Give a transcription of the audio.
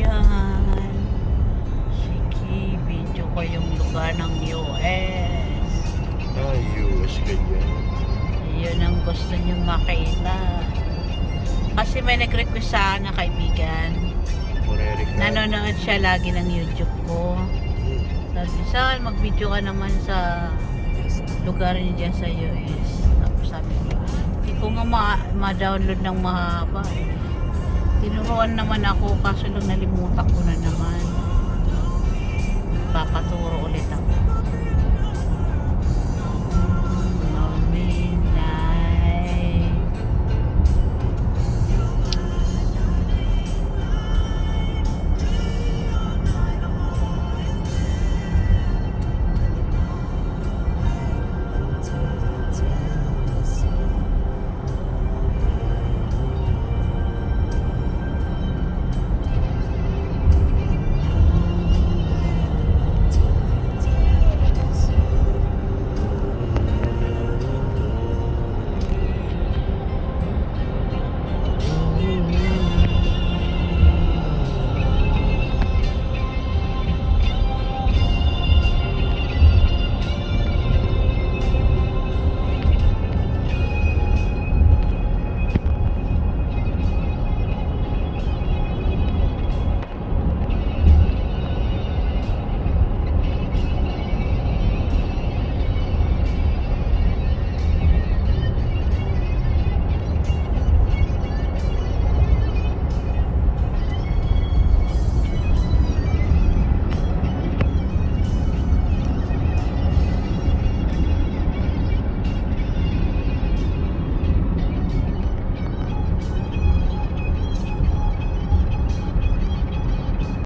dyan. Sige, video ko yung lugar ng US. US ganyan. Yun ang gusto nyo makita. Kasi may nag-request sa akin na kaibigan. Nanonood siya lagi ng YouTube ko. Sabi, saan mag-video ka naman sa lugar niya dyan sa US. Tapos sabi ko, hindi ko nga ma-download ng mahaba eh. Tinuruan naman ako kaso lang nalimutan ko na naman. Papaturo ulit ako.